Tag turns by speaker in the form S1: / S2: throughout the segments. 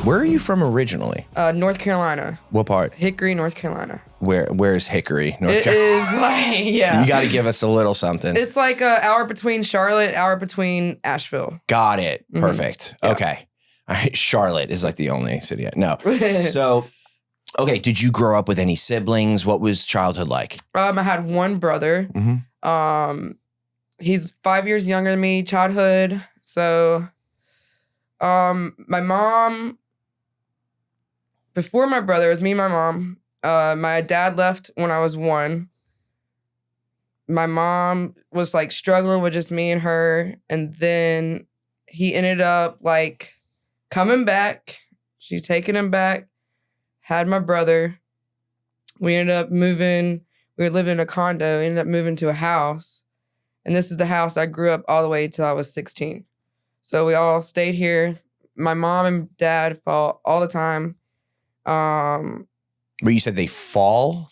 S1: Where are you from originally?
S2: North Carolina.
S1: What part?
S2: Hickory, North Carolina.
S1: Where's Hickory, North Carolina?
S2: It is like, yeah.
S1: You got to give us a little something.
S2: It's like an hour between Charlotte, hour between Asheville.
S1: Got it.
S2: Mm-hmm.
S1: Perfect. Yeah. Okay. All right. Charlotte is like the only city. No. So, okay. Did you grow up with any siblings? What was childhood like?
S2: I had one brother.
S1: Mm-hmm.
S2: He's 5 years younger than me. Childhood. So, my mom, before my brother, it was me and my mom. My dad left when I was 1. My mom was like struggling with just me and her. And then he ended up like coming back. She taking him back, had my brother. We ended up moving. We were living in a condo, ended up moving to a house. And this is the house I grew up all the way till I was 16. So we all stayed here. My mom and dad fought all the time.
S1: But you said they fought.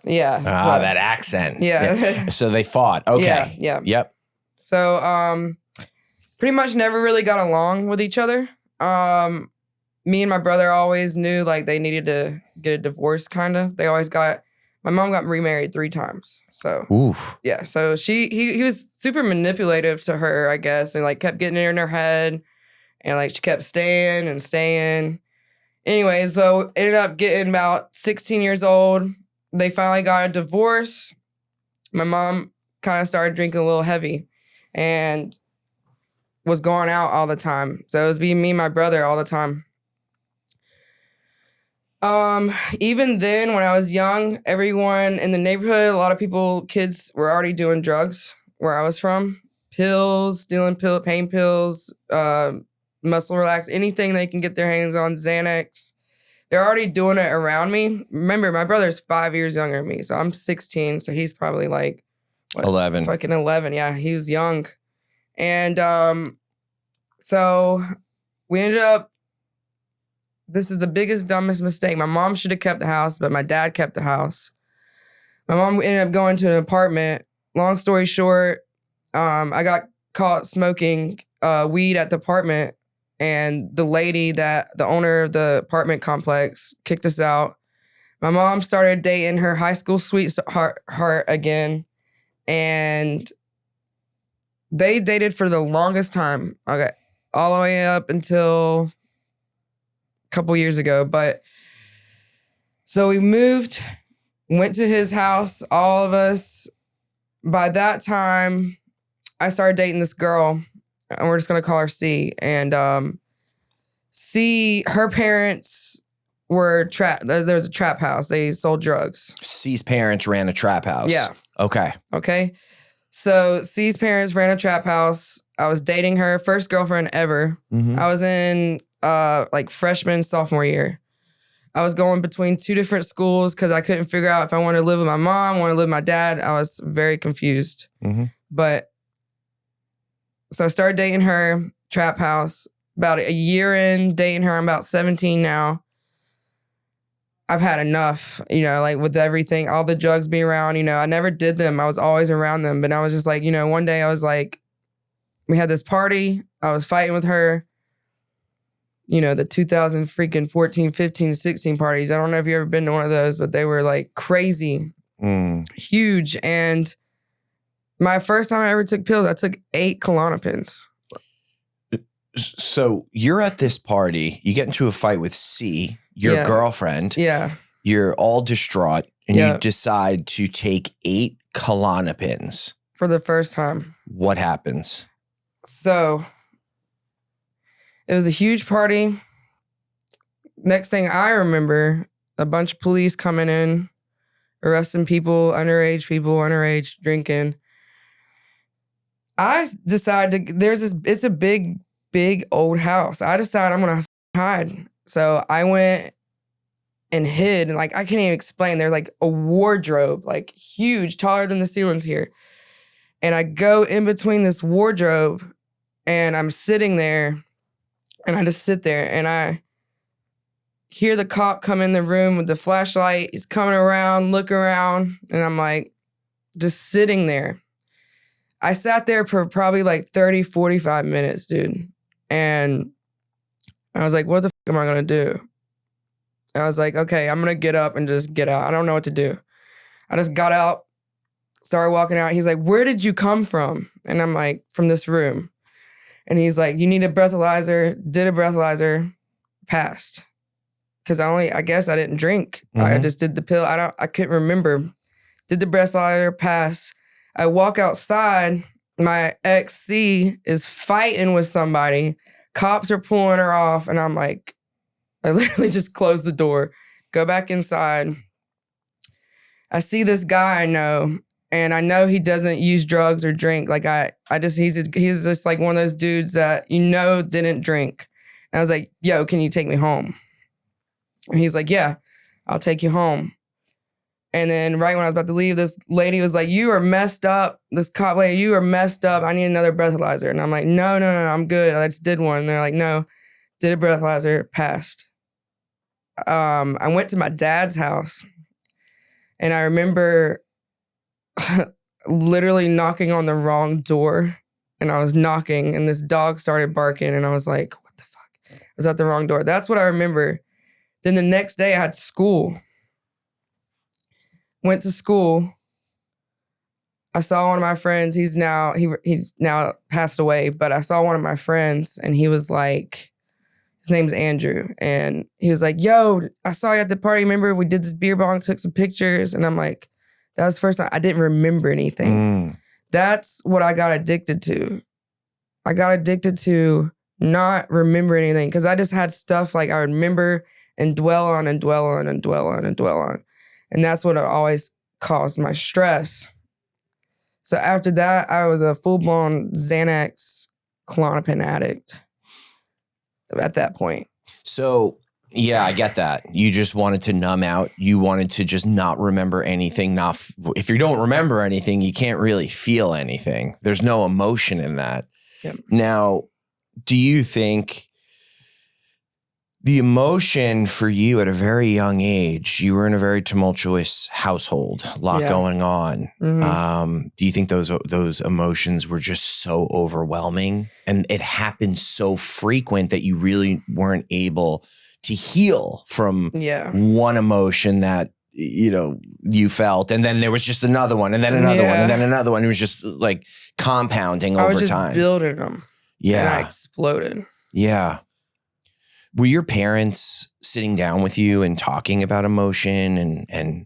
S2: Yeah.
S1: Ah, that accent.
S2: Yeah.
S1: So they fought. Okay.
S2: Yeah.
S1: Yep.
S2: So pretty much never really got along with each other. Me and my brother always knew like they needed to get a divorce, kind of. They always got, my mom got remarried 3 times. So,
S1: oof.
S2: Yeah. So he was super manipulative to her, I guess, and like kept getting in her head. And like she kept staying and staying. Anyway, so ended up getting about 16 years old. They finally got a divorce. My mom kind of started drinking a little heavy and was going out all the time. So it was being me and my brother all the time. Even then, when I was young, everyone in the neighborhood, a lot of people, kids were already doing drugs where I was from. Pills, stealing pain pills, muscle relax, anything they can get their hands on, Xanax. They're already doing it around me. Remember, my brother's 5 years younger than me, so I'm 16, so he's probably like
S1: 11.
S2: Fucking 11, yeah. He was young. And so we ended up, this is the biggest, dumbest mistake. My mom should have kept the house, but my dad kept the house. My mom ended up going to an apartment. Long story short, I got caught smoking weed at the apartment. And the lady the owner of the apartment complex kicked us out. My mom started dating her high school sweetheart again. And they dated for the longest time. Okay. All the way up until a couple years ago. But so we moved, went to his house, all of us. By that time, I started dating this girl. And we're just going to call her C. And C, her parents were there was a trap house. They sold drugs.
S1: C's parents ran a trap house.
S2: Yeah.
S1: Okay.
S2: So C's parents ran a trap house. I was dating her, first girlfriend ever.
S1: Mm-hmm.
S2: I was in like freshman, sophomore year. I was going between 2 different schools because I couldn't figure out if I wanted to live with my mom, wanted to live with my dad. I was very confused.
S1: Mm-hmm.
S2: So I started dating her, trap house. About a year in dating her, I'm about 17 now. I've had enough, like with everything, all the drugs being around, I never did them. I was always around them. But I was just like, one day I was like, we had this party. I was fighting with her. The 2014, 15, 16 parties. I don't know if you've ever been to one of those, but they were like crazy, huge. And my first time I ever took pills, I took 8 Klonopins.
S1: So you're at this party, you get into a fight with C, your girlfriend.
S2: Yeah.
S1: You're all distraught and you decide to take 8 Klonopins.
S2: For the first time.
S1: What happens?
S2: So it was a huge party. Next thing I remember, a bunch of police coming in, arresting people, underage drinking. I decided it's a big old house. I decided I'm going to hide. So I went and hid. And like, I can't even explain. There's like a wardrobe, like huge, taller than the ceilings here. And I go in between this wardrobe and I'm sitting there and I just sit there and I hear the cop come in the room with the flashlight. He's coming around, look around. And I'm like, just sitting there. I sat there for probably like 30, 45 minutes, dude. And I was like, what the fuck am I going to do? I was like, okay, I'm going to get up and just get out. I don't know what to do. I just got out, started walking out. He's like, where did you come from? And I'm like, from this room. And he's like, you need a breathalyzer. Did a breathalyzer, passed. Because I guess I didn't drink. I just did the pill. I couldn't remember. Did the breathalyzer, pass. I walk outside. My ex-C is fighting with somebody. Cops are pulling her off. And I'm like, I literally just close the door, go back inside. I see this guy I know, and I know he doesn't use drugs or drink. Like he's just like one of those dudes that didn't drink. And I was like, yo, can you take me home? And he's like, yeah, I'll take you home. And then right when I was about to leave, this lady was like, you are messed up. This cop lady, you are messed up. I need another breathalyzer. And I'm like, no, I'm good. I just did one. And they're like, no, did a breathalyzer, passed. I went to my dad's house, and I remember literally knocking on the wrong door. And I was knocking, and this dog started barking, and I was like, what the fuck? I was at the wrong door. That's what I remember. Then the next day I had school. Went to school. I saw one of my friends. He's now passed away, but I saw one of my friends, and he was like, his name's Andrew. And he was like, yo, I saw you at the party. Remember we did this beer bong, took some pictures. And I'm like, that was the first time I didn't remember anything. That's what I got addicted to. I got addicted to not remember anything because I just had stuff like I remember and dwell on and dwell on and dwell on and dwell on. And that's what always caused my stress. So after that, I was a full-blown Xanax Klonopin addict at that point.
S1: So, yeah, I get that. You just wanted to numb out. You wanted to just not remember anything. If you don't remember anything, you can't really feel anything. There's no emotion in that.
S2: Yep.
S1: Now, do you think the emotion for you at a very young age, you were in a very tumultuous household, a lot going on. Do you think those emotions were just so overwhelming and it happened so frequent that you really weren't able to heal from one emotion that, you felt, and then there was just another one, and then another one, and then another one. It was just like compounding over time. I was just
S2: building them. Yeah. And I exploded.
S1: Yeah. Were your parents sitting down with you and talking about emotion and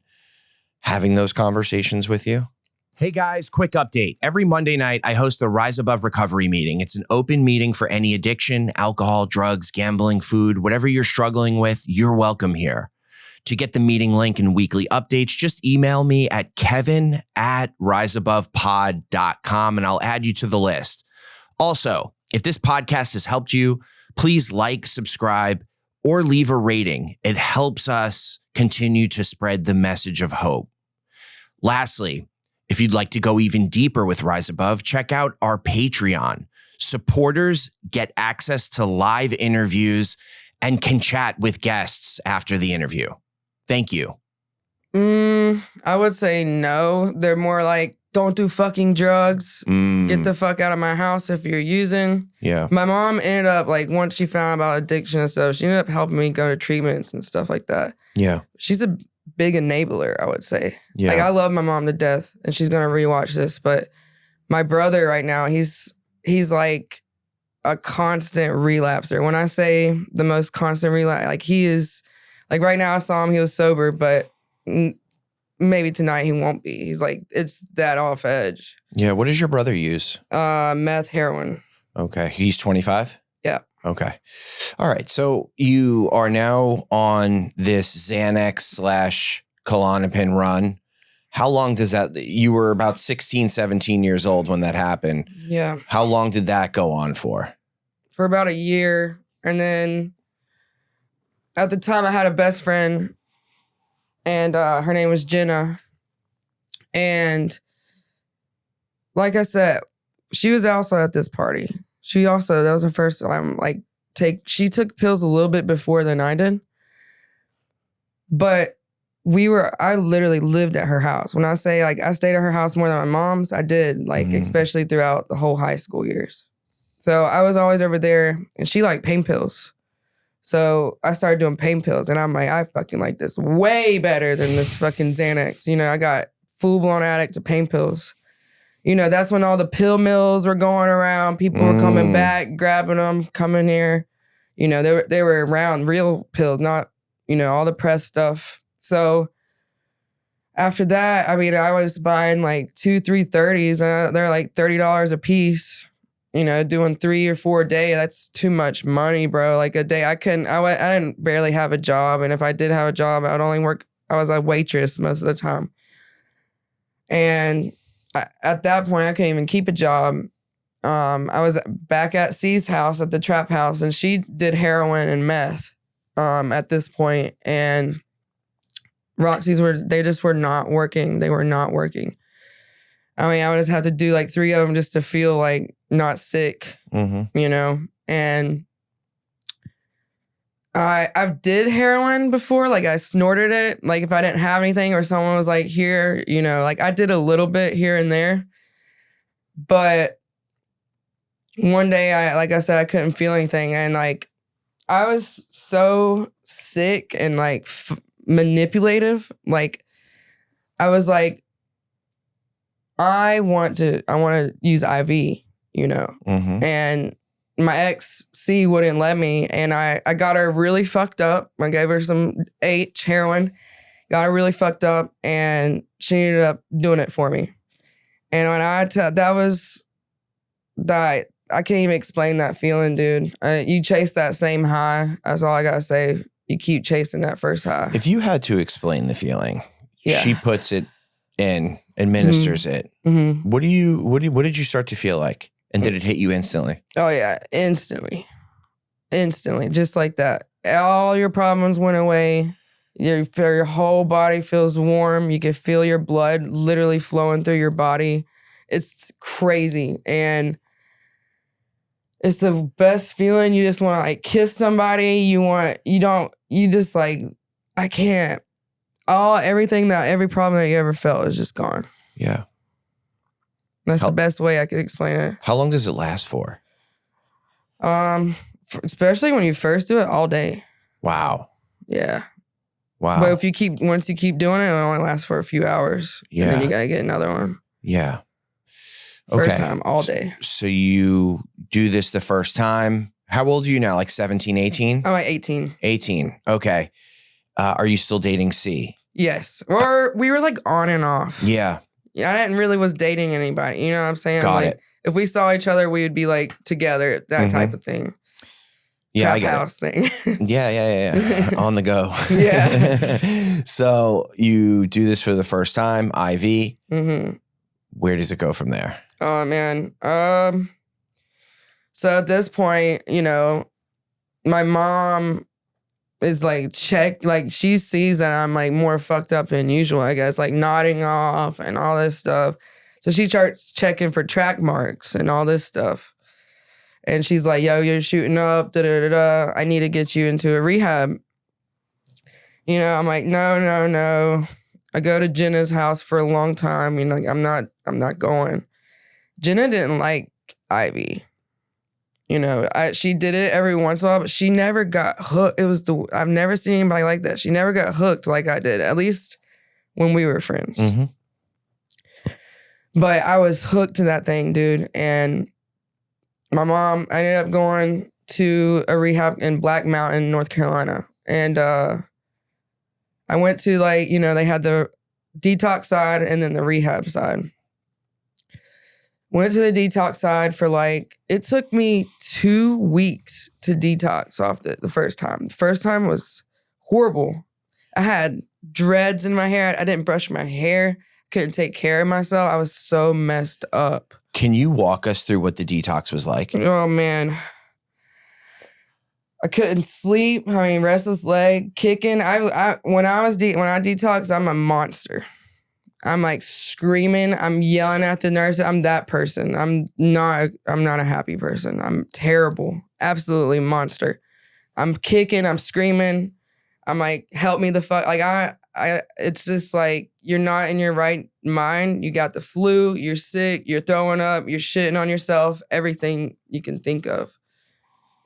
S1: having those conversations with you? Hey guys, quick update. Every Monday night, I host the Rise Above Recovery meeting. It's an open meeting for any addiction, alcohol, drugs, gambling, food, whatever you're struggling with, you're welcome here. To get the meeting link and weekly updates, just email me at kevin@riseabovepod.com and I'll add you to the list. Also, if this podcast has helped you, please like, subscribe, or leave a rating. It helps us continue to spread the message of hope. Lastly, if you'd like to go even deeper with Rise Above, check out our Patreon. Supporters get access to live interviews and can chat with guests after the interview. Thank you.
S2: I would say no. They're more like, don't do fucking drugs. Get the fuck out of my house if you're using.
S1: Yeah.
S2: My mom ended up, like, once she found out about addiction and stuff, she ended up helping me go to treatments and stuff like that.
S1: Yeah.
S2: She's a big enabler, I would say.
S1: Yeah.
S2: Like, I love my mom to death, and she's going to rewatch this, but my brother right now, he's like a constant relapser. When I say the most constant relapse, like, he is, like, right now I saw him, he was sober, but maybe tonight he won't be. He's like, it's that off edge.
S1: Yeah. What does your brother use?
S2: Meth, heroin.
S1: Okay. He's 25?
S2: Yeah.
S1: Okay. All right. So you are now on this Xanax/Klonopin run. How long does that, you were about 16, 17 years old when that happened.
S2: Yeah.
S1: How long did that go on for?
S2: For about a year. And then at the time I had a best friend, and her name was Jenna. And like I said, she was also at this party. That was her first time, like, she took pills a little bit before than I did. But I literally lived at her house. When I say, like, I stayed at her house more than my mom's, I did, like, especially throughout the whole high school years. So I was always over there, and she liked pain pills. So I started doing pain pills, and I'm like, I fucking like this way better than this fucking Xanax. You know, I got full-blown addict to pain pills. You know, that's when all the pill mills were going around. People were coming back, grabbing them, coming here. You know, they were around, real pills, not, you know, all the press stuff. So after that, I mean, I was buying like 2-3 30s, and they're like $30 a piece. You know, doing 3 or 4 a day, that's too much money, bro. Like a day, I didn't barely have a job. And if I did have a job, I would only work, I was a waitress most of the time. And at that point, I couldn't even keep a job. I was back at C's house at the trap house, and she did heroin and meth at this point. And Roxy's they just were not working. They were not working. I mean, I would just have to do like 3 of them just to feel like not sick, you know? And I've did heroin before. Like I snorted it. Like if I didn't have anything or someone was like, here, you know, like I did a little bit here and there. But one day, like I said, I couldn't feel anything. And like, I was so sick and like manipulative. Like I was like, I want to use IV, you know, and my ex C wouldn't let me, and I got her really fucked up. I gave her some heroin, got her really fucked up, and she ended up doing it for me. And when I can't even explain that feeling, dude. You chase that same high. That's all I gotta say. You keep chasing that first high.
S1: If you had to explain the feeling, she puts it in, administers it. What did you start to feel like? And did it hit you instantly?
S2: Oh yeah, instantly, just like that. All your problems went away. Your whole body feels warm. You can feel your blood literally flowing through your body. It's crazy, and it's the best feeling. You just want to like kiss somebody. You just like, I can't. Every problem that you ever felt is just gone.
S1: Yeah.
S2: That's the best way I could explain it.
S1: How long does it last for?
S2: Especially when you first do it, all day.
S1: Wow.
S2: Yeah.
S1: Wow.
S2: But once you keep doing it, it only lasts for a few hours.
S1: Yeah.
S2: And then you gotta get another one.
S1: Yeah.
S2: First time, all day.
S1: So you do this the first time. How old are you now? Like 17, 18?
S2: I'm like 18.
S1: 18. Okay. Are you still dating C?
S2: Yes. Or we were like on and off.
S1: Yeah.
S2: Yeah, I didn't really was dating anybody. You know what I'm saying?
S1: Got
S2: like,
S1: it.
S2: If we saw each other, we would be like together, that type of thing.
S1: Yeah,
S2: Trap
S1: I get
S2: house
S1: it.
S2: thing.
S1: Yeah. On the go.
S2: Yeah.
S1: So you do this for the first time, IV. Where does it go from there?
S2: Oh, man. So at this point, you know, my mom is like she sees that I'm like more fucked up than usual, I guess, like nodding off and all this stuff. So she starts checking for track marks and all this stuff. And she's like, yo, you're shooting up, da-da-da-da. I need to get you into a rehab. You know, I'm like, no. I go to Jenna's house for a long time. You know, like, I'm not going. Jenna didn't like IV. You know, she did it every once in a while, but she never got hooked. I've never seen anybody like that. She never got hooked like I did, at least when we were friends. But I was hooked to that thing, dude. And my mom, I ended up going to a rehab in Black Mountain, North Carolina. And I went to like, you know, they had the detox side and then the rehab side. Went to the detox side for like, it took me 2 weeks to detox off the first time. The first time was horrible. I had dreads in my hair. I didn't brush my hair. Couldn't take care of myself. I was so messed up.
S1: Can you walk us through what the detox was like?
S2: Oh, man. I couldn't sleep. I mean, restless leg, kicking. When I detox, I'm a monster. I'm like screaming. I'm yelling at the nurse. I'm that person. I'm not a happy person. I'm terrible. Absolutely monster. I'm kicking. I'm screaming. I'm like, help me the fuck. Like it's just like, you're not in your right mind. You got the flu. You're sick. You're throwing up. You're shitting on yourself. Everything you can think of.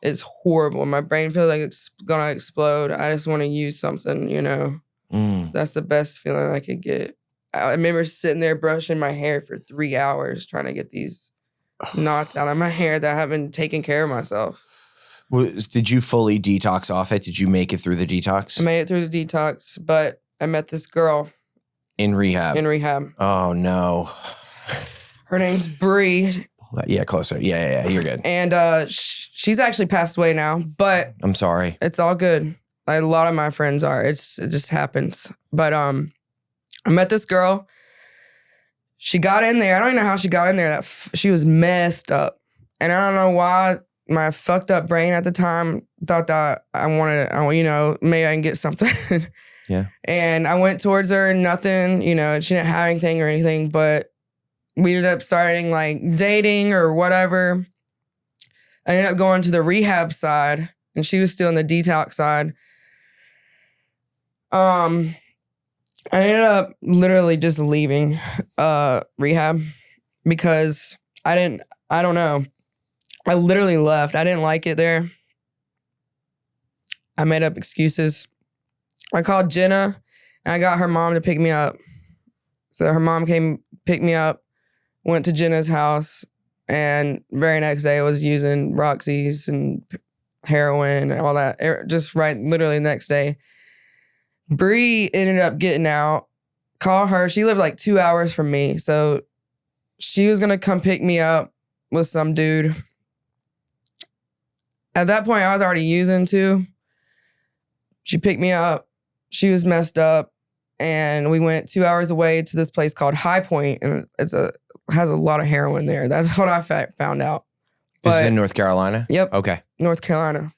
S2: It's horrible. My brain feels like it's gonna explode. I just want to use something, you know. That's the best feeling I could get. I remember sitting there brushing my hair for 3 hours trying to get these knots out of my hair that I haven't taken care of myself.
S1: Did you fully detox off it? Did you make it through the detox?
S2: I made it through the detox, but I met this girl.
S1: In rehab?
S2: In rehab.
S1: Oh, no.
S2: Her name's Bree.
S1: Yeah, closer. Yeah, you're good.
S2: And she's actually passed away now, but...
S1: I'm sorry.
S2: It's all good. Like, a lot of my friends are. It just happens. But I met this girl. She got in there. I don't even know how she got in there. She was messed up. And I don't know why my fucked up brain at the time thought that you know, maybe I can get something.
S1: Yeah.
S2: And I went towards her, nothing, you know, she didn't have anything or anything, but we ended up starting like dating or whatever. I ended up going to the rehab side and she was still in the detox side. I ended up literally just leaving rehab because I don't know. I literally left. I didn't like it there. I made up excuses. I called Jenna and I got her mom to pick me up. So her mom came, picked me up, went to Jenna's house, and very next day I was using Roxy's and heroin and all that. Just literally the next day. Bree ended up getting out. Call her. She lived like 2 hours from me. So she was going to come pick me up with some dude. At that point, I was already using too. She picked me up. She was messed up. And we went 2 hours away to this place called High Point. And has a lot of heroin there. That's what I found out.
S1: This is in North Carolina?
S2: Yep.
S1: Okay.
S2: North Carolina.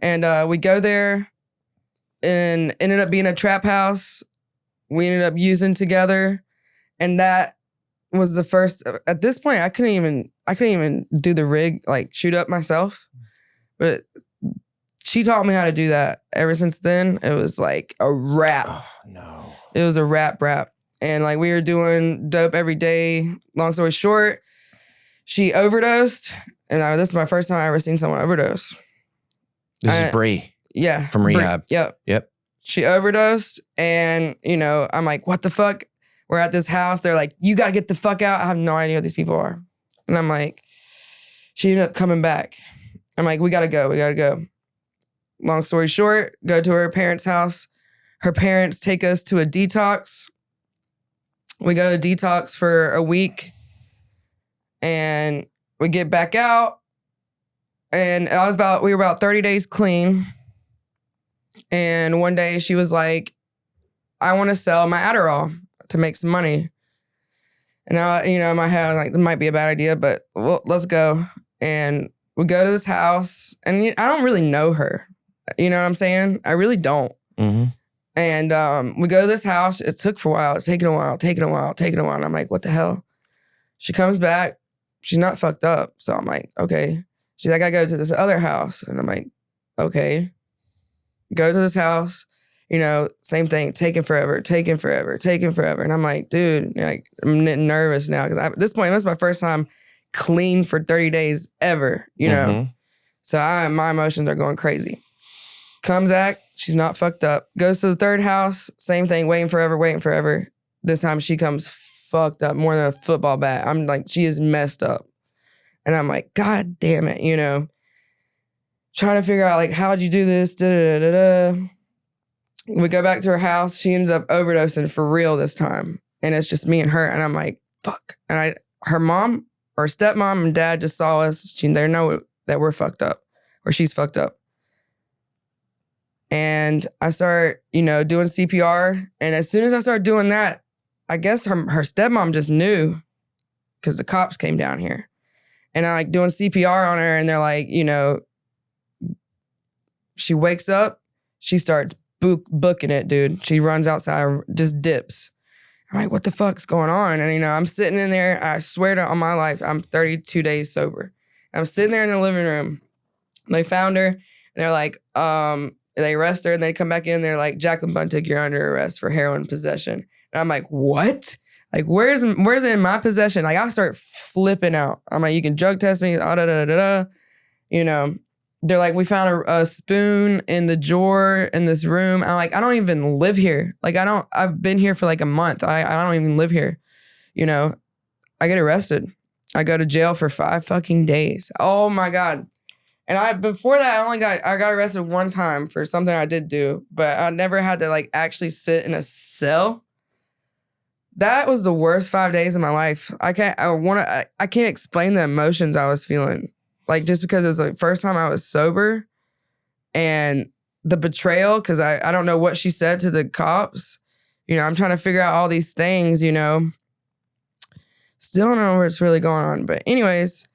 S2: And we go there and ended up being a trap house. We ended up using together. And that was the first, at this point, I couldn't even do the rig, like shoot up myself. But she taught me how to do that. Ever since then, it was like a rap.
S1: Oh, no.
S2: It was a rap. And like we were doing dope every day. Long story short, she overdosed. And this is my first time I ever seen someone overdose.
S1: This is Bree.
S2: Yeah.
S1: From rehab.
S2: Bree, yep. She overdosed. And, you know, I'm like, what the fuck? We're at this house. They're like, you got to get the fuck out. I have no idea what these people are. And I'm like, she ended up coming back. I'm like, we got to go. Long story short, go to her parents' house. Her parents take us to a detox. We go to detox for a week. And we get back out. And we were about 30 days clean. And one day she was like, I want to sell my Adderall to make some money. And I, you know, in my head, I'm like, that might be a bad idea, but well, let's go. And we go to this house, and I don't really know her. You know what I'm saying? I really don't.
S1: Mm-hmm.
S2: And we go to this house. It took for a while. It's taking a while. And I'm like, what the hell? She comes back. She's not fucked up. So I'm like, okay. She's like, I go to this other house. And I'm like, okay. Go to this house. You know, same thing. Taking forever. And I'm like, dude, like, I'm getting nervous now. Because at this point, this is my first time clean for 30 days ever, you know? Mm-hmm. So my emotions are going crazy. Comes back, she's not fucked up. Goes to the third house, same thing, waiting forever. This time she comes fucked up more than a football bat. I'm like, she is messed up. And I'm like, God damn it, you know? Trying to figure out, like, how'd you do this? We go back to her house. She ends up overdosing for real this time. And it's just me and her. And I'm like, fuck. And her mom, or stepmom and dad just saw us. They know that we're fucked up, or she's fucked up. And I start, you know, doing CPR. And as soon as I start doing that, I guess her stepmom just knew because the cops came down here. And I'm like doing CPR on her, and they're like, you know, she wakes up, she starts booking it, dude. She runs outside, just dips. I'm like, what the fuck's going on? And, you know, I'm sitting in there. I swear on my life, I'm 32 days sober. I'm sitting there in the living room. They found her. And they're like, they arrest her. And they come back in. They're like, Jaclyn Buntic, you're under arrest for heroin possession. And I'm like, what? Like, where's it in my possession? Like, I start flipping out. I'm like, you can drug test me. You know, they're like, we found a spoon in the drawer in this room. I'm like, I don't even live here. Like, I've been here for like a month. I don't even live here. You know, I get arrested. I go to jail for 5 fucking days. Oh my God. And before that, I got arrested one time for something I did do, but I never had to like actually sit in a cell. That was the worst 5 days of my life. I can't explain the emotions I was feeling. Like, just because it was the first time I was sober, and the betrayal, because I don't know what she said to the cops. You know, I'm trying to figure out all these things, you know. Still don't know what's really going on. But anyways,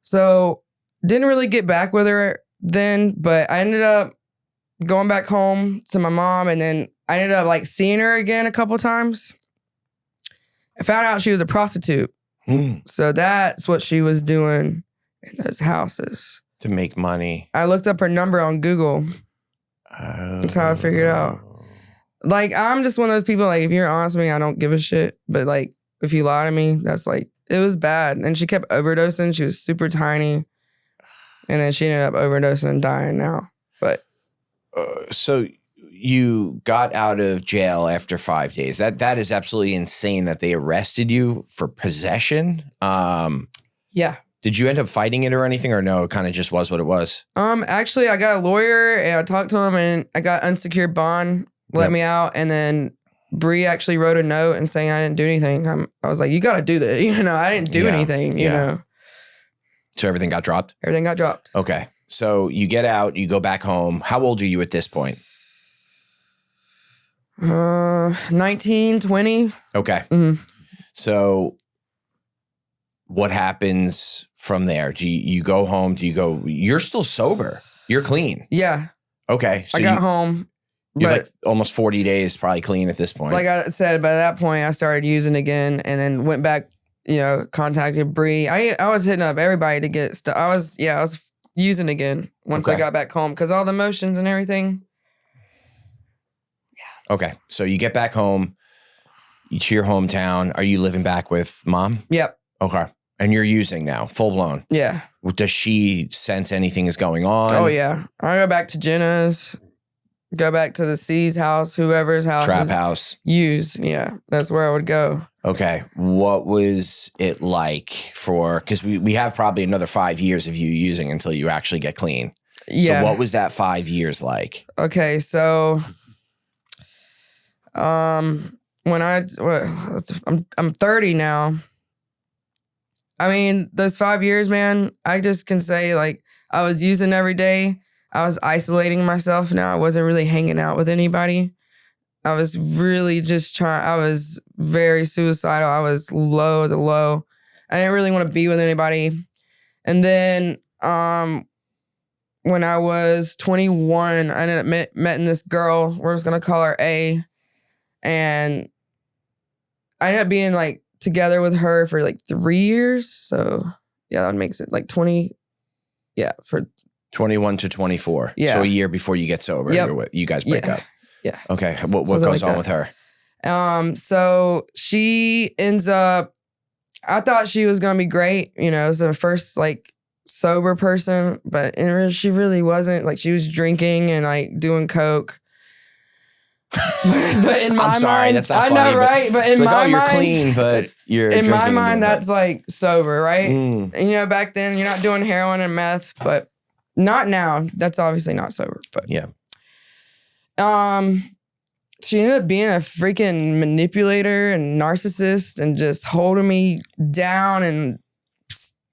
S2: so didn't really get back with her then, but I ended up going back home to my mom, and then I ended up like seeing her again a couple times. I found out she was a prostitute. So that's what she was doing in those houses.
S1: To make money.
S2: I looked up her number on Google. That's how I figured it out. Like, I'm just one of those people, like, if you're honest with me, I don't give a shit. But like, if you lie to me, that's like, it was bad. And she kept overdosing. She was super tiny. And then she ended up overdosing and dying now. But
S1: so you got out of jail after 5 days. That is absolutely insane that they arrested you for possession.
S2: Yeah.
S1: Did you end up fighting it or anything, or no? It kind of just was what it was.
S2: Actually, I got a lawyer and I talked to him, and I got unsecured bond, let me out, and then Bree actually wrote a note and saying I didn't do anything. I was like, you got to do this. You know, I didn't do anything. You know.
S1: So everything got dropped?
S2: Everything got dropped.
S1: Okay. So you get out, you go back home. How old are you at this point?
S2: 19, 20.
S1: Okay.
S2: Mm-hmm.
S1: So what happens from there? Do you go home? You're still sober. You're clean.
S2: Yeah.
S1: Okay. So
S2: I got home.
S1: You're like almost 40 days probably clean at this point.
S2: Like I said, by that point, I started using again, and then went back, you know, contacted Bree. I was hitting up everybody to get stuff. I was using again once I got back home, because all the emotions and everything. Yeah.
S1: Okay. So you get back home to your hometown. Are you living back with mom?
S2: Yep.
S1: Okay. And you're using now, full blown.
S2: Yeah.
S1: Does she sense anything is going on?
S2: Oh, yeah. I go back to Jenna's, go back to the C's house, whoever's house.
S1: Trap house.
S2: Use. Yeah. That's where I would go.
S1: Okay. What was it like because we have probably another 5 years of you using until you actually get clean.
S2: Yeah.
S1: So what was that 5 years like?
S2: Okay. So, when I'm 30 now. I mean, those 5 years, man, I just can say, like, I was using every day. I was isolating myself now. I wasn't really hanging out with anybody. I was really just I was very suicidal. I was low. I didn't really want to be with anybody. And then when I was 21, I ended up meeting this girl. We're just going to call her A. And I ended up being, like, together with her for like 3 years. So yeah, that makes it like 20. Yeah. For
S1: 21 to 24.
S2: Yeah.
S1: So a year before you get sober, you guys break up.
S2: Yeah.
S1: Okay. What goes on with her?
S2: So she ends up, I thought she was going to be great. You know, it was the first like sober person, but she really wasn't. Like, she was drinking and like doing coke. But in my
S1: I'm sorry,
S2: mind,
S1: that's not
S2: I
S1: funny,
S2: know, right? But in my
S1: you're
S2: mind,
S1: clean, but you're
S2: in my mind,
S1: that.
S2: that's like sober, right? And you know, back then you're not doing heroin and meth, but not now. That's obviously not sober, but
S1: yeah.
S2: She ended up being a freaking manipulator and narcissist, and just holding me down and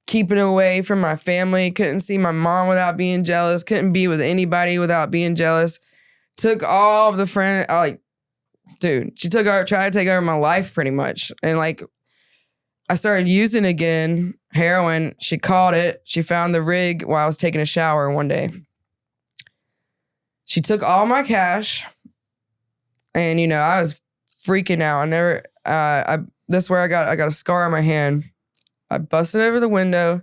S2: keeping away from my family. Couldn't see my mom without being jealous. Couldn't be with anybody without being jealous. Took all of the friends, like, dude, she tried to take over my life pretty much. And like, I started using again, heroin. She caught it. She found the rig while I was taking a shower one day. She took all my cash, and, you know, I was freaking out. This is where I got a scar on my hand. I busted over the window.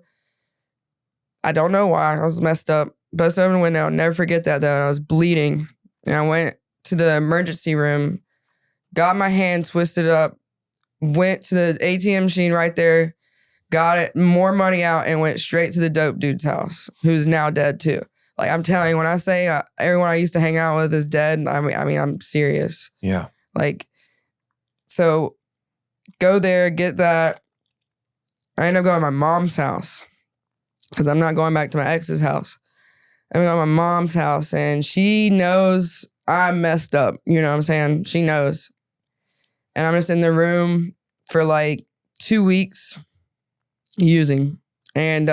S2: I don't know why. I was messed up. Busted over the window. I'll never forget that, though. And I was bleeding. And I went to the emergency room, got my hand twisted up, went to the ATM machine right there, got it, more money out, and went straight to the dope dude's house, who's now dead too. Like, I'm telling you, when I say everyone I used to hang out with is dead, I mean, I'm serious.
S1: Yeah.
S2: Like, so go there, get that. I end up going to my mom's house because I'm not going back to my ex's house. I'm going to my mom's house, and she knows I messed up. You know what I'm saying? She knows. And I'm just in the room for like 2 weeks using. And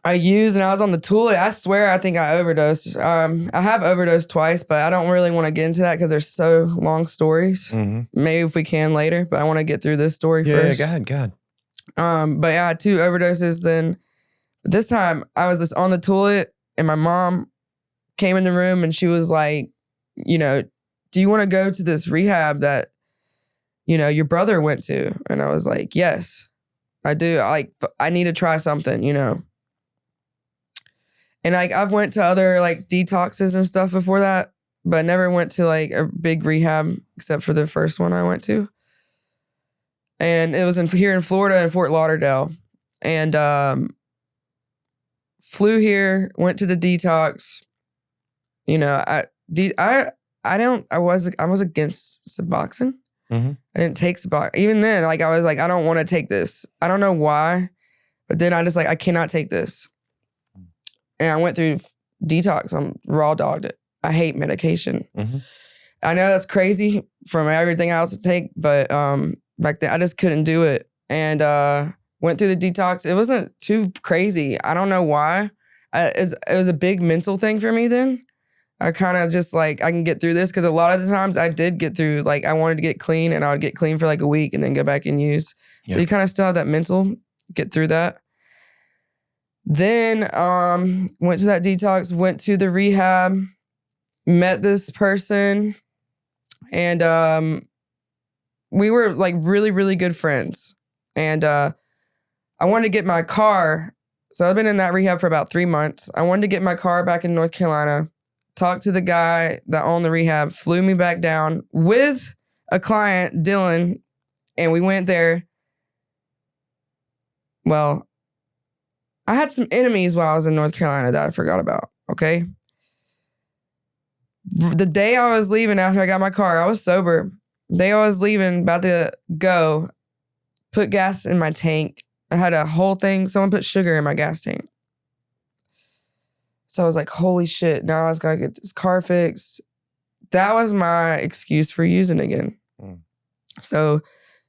S2: I used, and I was on the toilet. I swear I think I overdosed. I have overdosed twice, but I don't really want to get into that because they're so long stories. Mm-hmm. Maybe if we can later, but I want to get through this story first.
S1: Yeah, go ahead.
S2: But yeah, I had 2 overdoses. Then this time I was just on the toilet, and my mom came in the room, and she was like, you know, do you want to go to this rehab that, you know, your brother went to? And I was like, yes, I do. I need to try something, you know. And like, I've went to other like detoxes and stuff before that, but never went to like a big rehab except for the first one I went to. And it was here in Florida in Fort Lauderdale. And flew here, went to the detox. You know, I was against Suboxone. Mm-hmm. I didn't take Suboxone. Even then, like, I was like, I don't want to take this. I don't know why, but then I just like, I cannot take this. And I went through detox. I'm raw dogged it. I hate medication. Mm-hmm. I know that's crazy from everything else to take, but back then I just couldn't do it. And went through the detox. It wasn't too crazy. I don't know why. It was a big mental thing for me then. I kind of just like, I can get through this because a lot of the times I did get through, like I wanted to get clean and I would get clean for like a week and then go back and use. Yeah. So you kind of still have that mental, get through that. Then went to that detox, went to the rehab, met this person, and we were like really, really good friends. And I wanted to get my car. So I've been in that rehab for about 3 months. I wanted to get my car back in North Carolina, talked to the guy that owned the rehab, flew me back down with a client, Dylan, and we went there. Well, I had some enemies while I was in North Carolina that I forgot about, okay? The day I was leaving after I got my car, I was sober. The day I was leaving, about to go, put gas in my tank. I had a whole thing. Someone put sugar in my gas tank. So I was like, holy shit, now I was gotta get this car fixed. That was my excuse for using again. Mm. So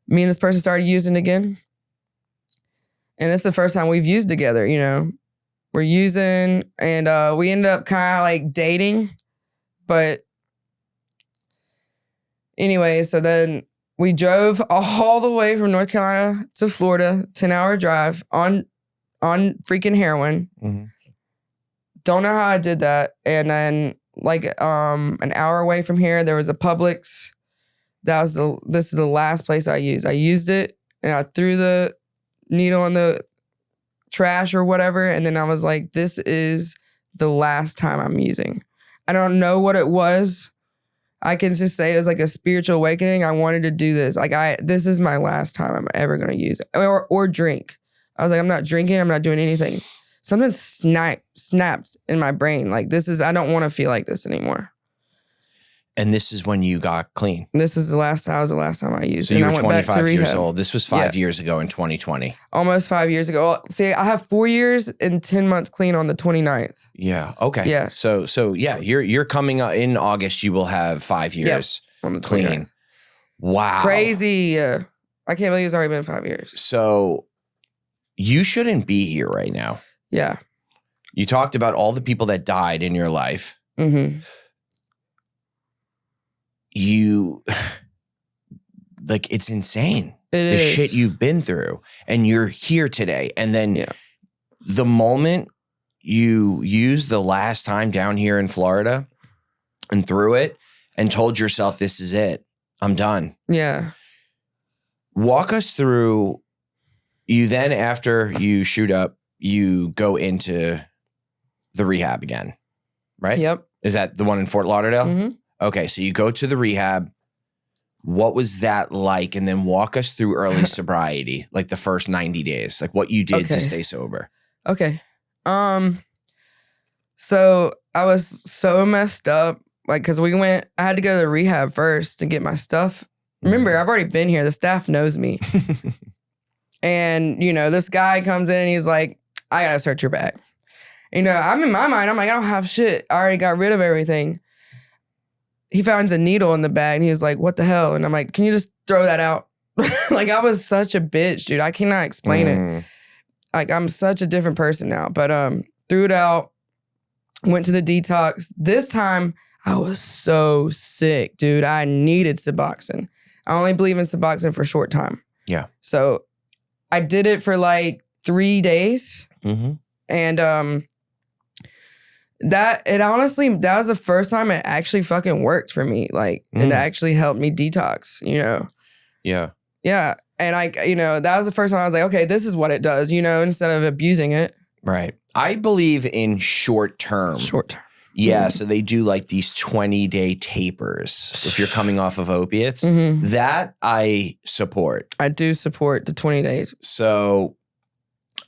S2: me and this person started using again. And this is the first time we've used together, you know. We're using, and we ended up kind of like dating. But anyway, so then we drove all the way from North Carolina to Florida, 10-hour drive on freaking heroin. Mm-hmm. Don't know how I did that. And then like an hour away from here, there was a Publix. This is the last place I used. I used it and I threw the needle in the trash or whatever. And then I was like, this is the last time I'm using. I don't know what it was. I can just say it was like a spiritual awakening. I wanted to do this. Like this is my last time I'm ever going to use it or drink. I was like, I'm not drinking. I'm not doing anything. Something snapped in my brain. Like I don't want to feel like this anymore.
S1: And this is when you got clean.
S2: This is the last time I used.
S1: So you were 25 years old. This was 5 years ago in 2020.
S2: Almost 5 years ago. See, I have 4 years and 10 months clean on the 29th.
S1: Yeah. Okay.
S2: Yeah.
S1: So yeah, you're coming up in August. You will have 5 years
S2: on the 29th.
S1: Clean. Wow.
S2: Crazy. I can't believe it's already been 5 years.
S1: So you shouldn't be here right now.
S2: Yeah.
S1: You talked about all the people that died in your life. Mm-hmm. It's insane. The shit you've been through, and you're here today. And then the moment you used the last time down here in Florida and threw it and told yourself, this is it, I'm done.
S2: Yeah.
S1: Walk us through, you then, after you shoot up, you go into the rehab again, right?
S2: Yep.
S1: Is that the one in Fort Lauderdale?
S2: Mm-hmm.
S1: Okay, so you go to the rehab. What was that like? And then walk us through early sobriety, like the first 90 days, like what you did to stay sober.
S2: Okay. So I was so messed up, like, cause I had to go to the rehab first to get my stuff. Remember, I've already been here. The staff knows me. And, this guy comes in and he's like, I gotta search your bag. I'm in my mind, I'm like, I don't have shit. I already got rid of everything. He finds a needle in the bag and he was like, what the hell? And I'm like, can you just throw that out? Like, I was such a bitch, dude. I cannot explain it. Like, I'm such a different person now. But threw it out, went to the detox. This time, I was so sick, dude. I needed Suboxone. I only believe in Suboxone for a short time.
S1: Yeah.
S2: So I did it for like 3 days. And that was the first time it actually fucking worked for me. Like, it actually helped me detox,
S1: Yeah.
S2: Yeah. And that was the first time I was like, okay, this is what it does, instead of abusing it.
S1: Right. I believe in short term. Yeah. So they do like these 20-day tapers if you're coming off of opiates. That I support.
S2: I do support the 20 days.
S1: So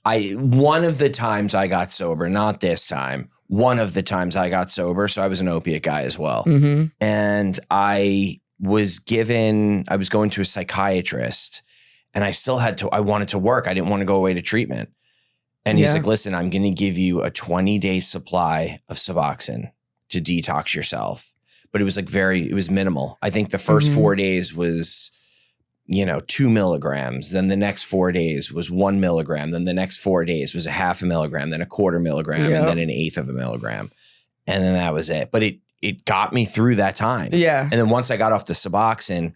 S1: one of the times I got sober, not this time, one of the times I got sober, so I was an opiate guy as well. And I was going to a psychiatrist and I wanted to work. I didn't want to go away to treatment. And he's like, listen, I'm going to give you a 20-day supply of Suboxone to detox yourself. But it was it was minimal. I think the first 4 days was, 2 milligrams. Then the next 4 days was 1 milligram. Then the next 4 days was a half a milligram, then a quarter milligram, and then an eighth of a milligram. And then that was it. But it got me through that time.
S2: Yeah.
S1: And then once I got off the Suboxone,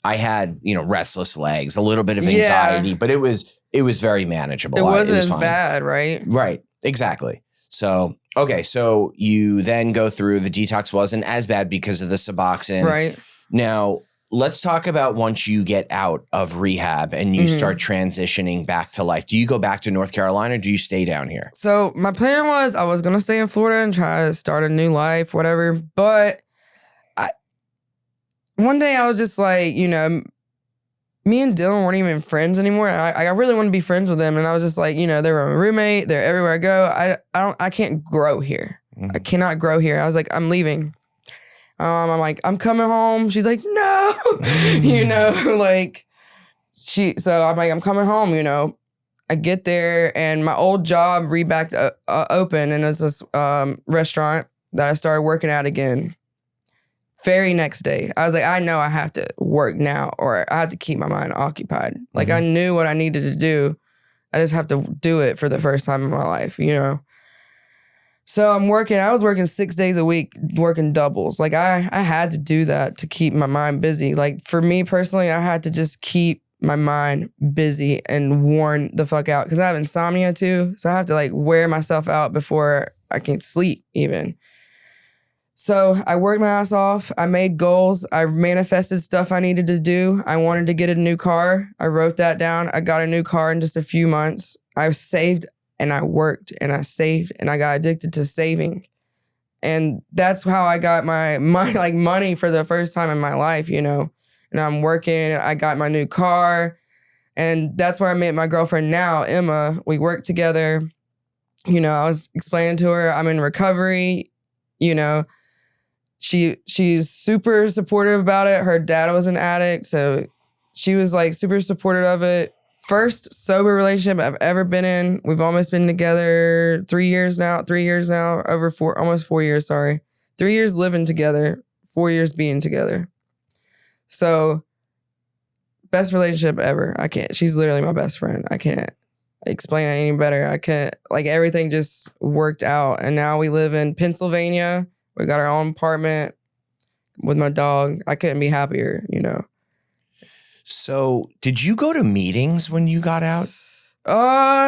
S1: I had, restless legs, a little bit of anxiety, but it was very manageable.
S2: It wasn't as
S1: fine.
S2: bad, right?
S1: Right. Exactly. So, okay. So you then go through, the detox wasn't as bad because of the Suboxone.
S2: Right.
S1: Now, let's talk about once you get out of rehab and you start transitioning back to life. Do you go back to North Carolina or do you stay down here?
S2: So my plan was I was going to stay in Florida and try to start a new life, whatever. But one day I was just like, me and Dylan weren't even friends anymore. And I really wanted to be friends with them. And I was just like, they were my roommate. They're everywhere I go. I can't grow here. I cannot grow here. I was like, I'm leaving. I'm like, I'm coming home. She's like, no, so I'm like, I'm coming home, I get there and my old job rebacked open and it's this restaurant that I started working at again. Very next day, I was like, I know I have to work now or I have to keep my mind occupied. Like I knew what I needed to do. I just have to do it for the first time in my life, So I was working 6 days a week, working doubles. Like I had to do that to keep my mind busy. Like for me personally, I had to just keep my mind busy and worn the fuck out. Cause I have insomnia too. So I have to wear myself out before I can sleep even. So I worked my ass off. I made goals. I manifested stuff I needed to do. I wanted to get a new car. I wrote that down. I got a new car in just a few months. I saved and I worked and I saved and I got addicted to saving. And that's how I got my money for the first time in my life, And I'm working. I got my new car. And that's where I met my girlfriend now, Emma. We work together. I was explaining to her I'm in recovery, She's super supportive about it. Her dad was an addict, so she was super supportive of it. First sober relationship I've ever been in. We've almost been together 3 years now. Almost 4 years, sorry. 3 years living together, 4 years being together. So, best relationship ever. She's literally my best friend. I can't explain it any better. I can't, everything just worked out. And now we live in Pennsylvania. We got our own apartment with my dog. I couldn't be happier,
S1: So did you go to meetings when you got out?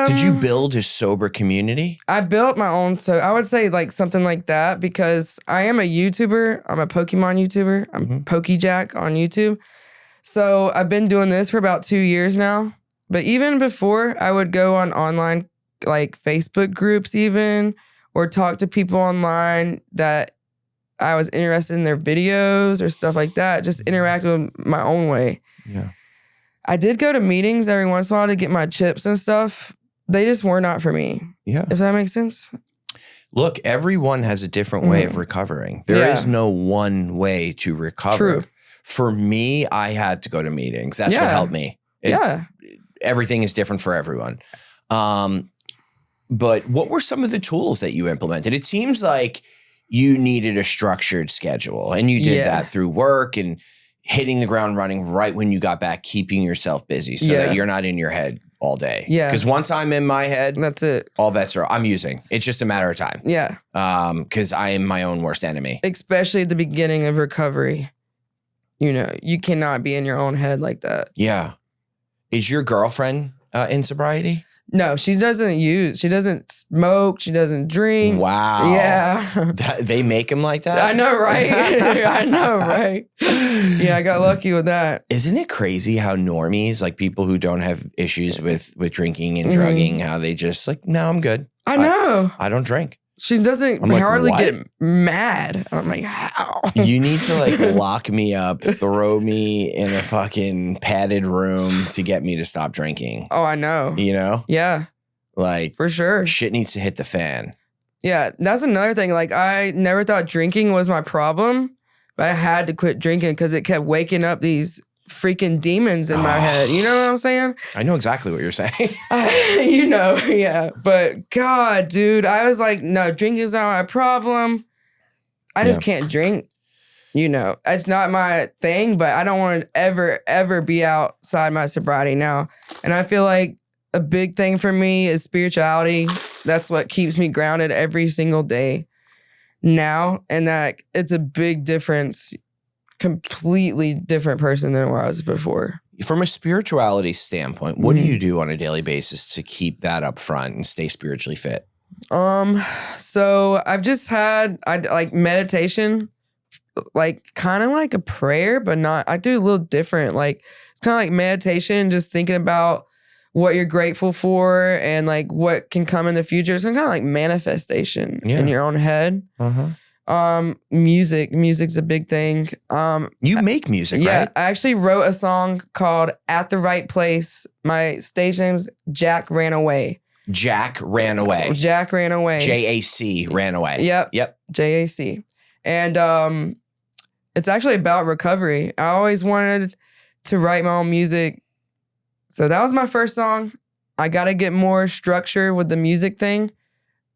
S1: Did you build a sober community?
S2: I built my own. So I would say something like that because I am a YouTuber. I'm a Pokemon YouTuber. I'm PokeJack on YouTube. So I've been doing this for about 2 years now. But even before, I would go on online Facebook groups even or talk to people online that I was interested in their videos or stuff like that. Just interact with them my own way.
S1: Yeah.
S2: I did go to meetings every once in a while to get my chips and stuff. They just were not for me.
S1: Yeah.
S2: If that makes sense.
S1: Look, everyone has a different way of recovering. There is no one way to recover.
S2: True.
S1: For me, I had to go to meetings. That's what helped me. Everything is different for everyone. But what were some of the tools that you implemented? It seems like you needed a structured schedule, and you did that through work and hitting the ground running right when you got back, keeping yourself busy so that you're not in your head all day. Yeah. Because once I'm in my head, that's it. All bets are, I'm using. It's just a matter of time.
S2: Yeah.
S1: Because I am my own worst enemy.
S2: Especially at the beginning of recovery. You know, you cannot be in your own head like that.
S1: Yeah. Is your girlfriend in sobriety?
S2: No, she doesn't smoke. She doesn't drink.
S1: Wow.
S2: Yeah.
S1: They make him like that?
S2: I know, right? I know, right? Yeah, I got lucky with that.
S1: Isn't it crazy how normies, like people who don't have issues with drinking and drugging, how they just like, no, I'm good.
S2: I know.
S1: I don't drink.
S2: She doesn't hardly get mad. I'm like, how?
S1: You need to like lock me up, throw me in a fucking padded room to get me to stop drinking.
S2: Oh, I know.
S1: You know?
S2: Yeah.
S1: Like,
S2: for sure.
S1: Shit needs to hit the fan.
S2: Yeah, that's another thing. Like, I never thought drinking was my problem, but I had to quit drinking because it kept waking up these freaking demons in my head. You know what I'm saying?
S1: I know exactly what you're saying.
S2: You know, yeah. But God, dude, I was like, no, drinking's not my problem. I just can't drink. You know, it's not my thing, but I don't want to ever be outside my sobriety now. And I feel like a big thing for me is spirituality. That's what keeps me grounded every single day now. And that it's a big difference. Completely different person than what I was before.
S1: From a spirituality standpoint, what do you do on a daily basis to keep that up front and stay spiritually fit?
S2: So I've just had like meditation, like kind of like a prayer, but not. I do a little different. Like it's kind of like meditation, just thinking about what you're grateful for and like what can come in the future. Some kind of like manifestation in your own head. Music's a big thing.
S1: You make music, right?
S2: Yeah, I actually wrote a song called At the Right Place. My stage name's Jack Ran Away.
S1: Jack Ran Away.
S2: Jack Ran Away.
S1: JAC ran away.
S2: Yep. JAC. And it's actually about recovery. I always wanted to write my own music. So that was my first song. I got to get more structure with the music thing.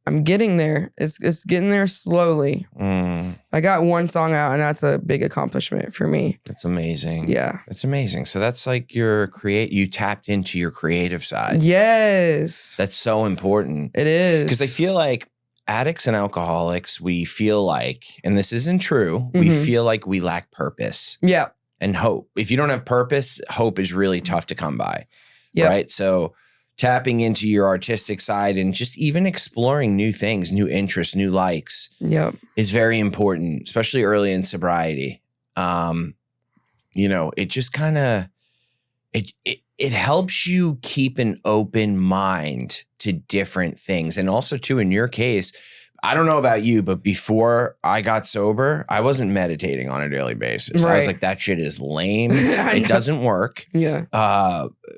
S2: I'm getting there. It's getting there slowly. I got one song out, and that's a big accomplishment for me.
S1: That's amazing.
S2: Yeah.
S1: That's amazing. So that's like you tapped into your creative side.
S2: Yes.
S1: That's so important.
S2: It is.
S1: Because I feel like addicts and alcoholics, we feel like, and this isn't true, we feel like we lack purpose.
S2: Yeah.
S1: And hope. If you don't have purpose, hope is really tough to come by. Yep. Right? So tapping into your artistic side and just even exploring new things, new interests, new likes is very important, especially early in sobriety. You know, it just kind of, it helps you keep an open mind to different things. And also too, in your case, I don't know about you, but before I got sober, I wasn't meditating on a daily basis. Right. I was like, that shit is lame. It doesn't work.
S2: Yeah.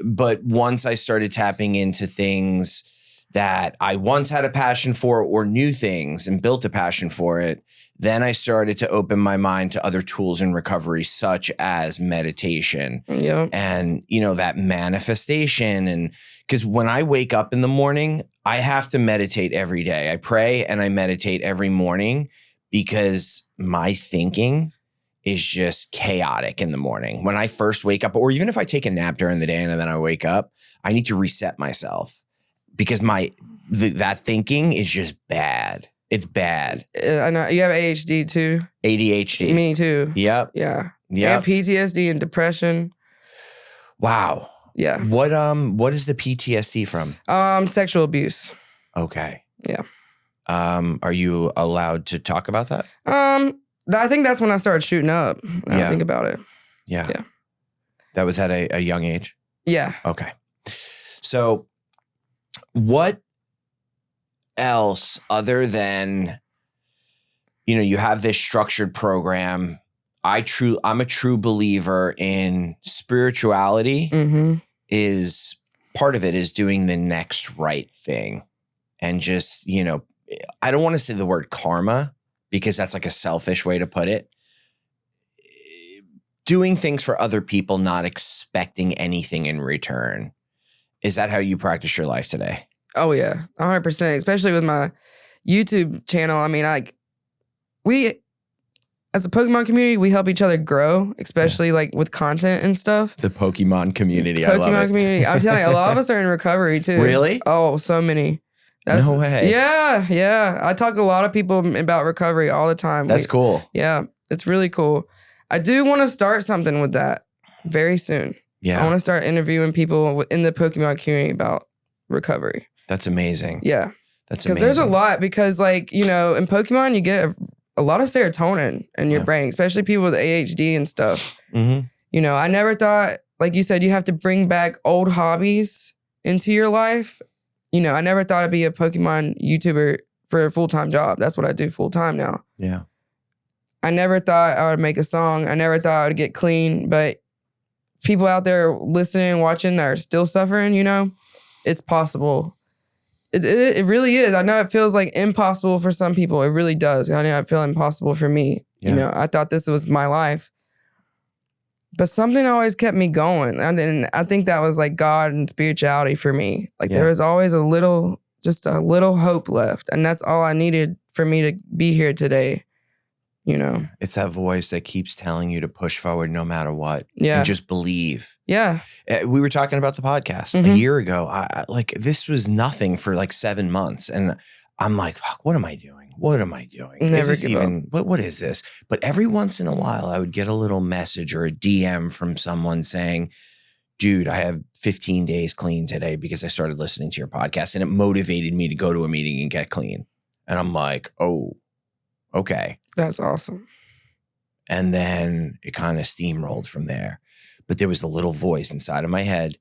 S1: But once I started tapping into things that I once had a passion for or new things and built a passion for it, then I started to open my mind to other tools in recovery, such as meditation.
S2: Yeah.
S1: And, you know, that manifestation. And because when I wake up in the morning, I have to meditate every day. I pray and I meditate every morning because my thinking is just chaotic in the morning. When I first wake up, or even if I take a nap during the day and then I wake up, I need to reset myself because that thinking is just bad. It's bad.
S2: I know you have ADHD too.
S1: ADHD.
S2: Me too.
S1: Yep.
S2: Yeah.
S1: Yeah.
S2: And PTSD and depression.
S1: Wow.
S2: Yeah.
S1: What is the PTSD from?
S2: Sexual abuse.
S1: Okay.
S2: Yeah.
S1: Are you allowed to talk about that?
S2: I think that's when I started shooting up. I think about it.
S1: Yeah.
S2: Yeah.
S1: That was at a young age?
S2: Yeah.
S1: Okay. So what else other than, you have this structured program. I'm a true believer in spirituality. Is part of it is doing the next right thing. And just, I don't want to say the word karma because that's like a selfish way to put it. Doing things for other people, not expecting anything in return. Is that how you practice your life today?
S2: Oh yeah, 100%. Especially with my YouTube channel. I mean, we as a Pokemon community, we help each other grow, especially like with content and stuff.
S1: The Pokemon community, I love it.
S2: Pokemon community. I'm telling you, a lot of us are in recovery too.
S1: Really?
S2: Oh, so many.
S1: No way.
S2: Yeah. I talk to a lot of people about recovery all the time.
S1: That's cool.
S2: Yeah, it's really cool. I do want to start something with that very soon.
S1: Yeah.
S2: I want to start interviewing people in the Pokemon community about recovery.
S1: That's amazing.
S2: Yeah.
S1: That's amazing.
S2: Because there's a lot, because like, in Pokemon, you get a lot of serotonin in your brain, especially people with ADHD and stuff. Mm-hmm. I never thought, like you said, you have to bring back old hobbies into your life. I never thought I'd be a Pokemon YouTuber for a full-time job. That's what I do full-time now.
S1: Yeah.
S2: I never thought I would make a song. I never thought I would get clean, but people out there listening and watching that are still suffering, it's possible. It really is. I know it feels like impossible for some people. It really does. I know it feels impossible for me.
S1: Yeah.
S2: I thought this was my life. But something always kept me going. And I think that was like God and spirituality for me. Like there was always just a little hope left. And that's all I needed for me to be here today.
S1: It's that voice that keeps telling you to push forward no matter what.
S2: Yeah.
S1: And just believe.
S2: Yeah.
S1: We were talking about the podcast a year ago. This was nothing for like 7 months. And I'm like, fuck, what am I doing? What am I doing?
S2: Never
S1: is this
S2: give
S1: even, what is this? But every once in a while, I would get a little message or a DM from someone saying, dude, I have 15 days clean today because I started listening to your podcast and it motivated me to go to a meeting and get clean. And I'm like, oh, okay.
S2: That's awesome.
S1: And then it kind of steamrolled from there. But there was a little voice inside of my head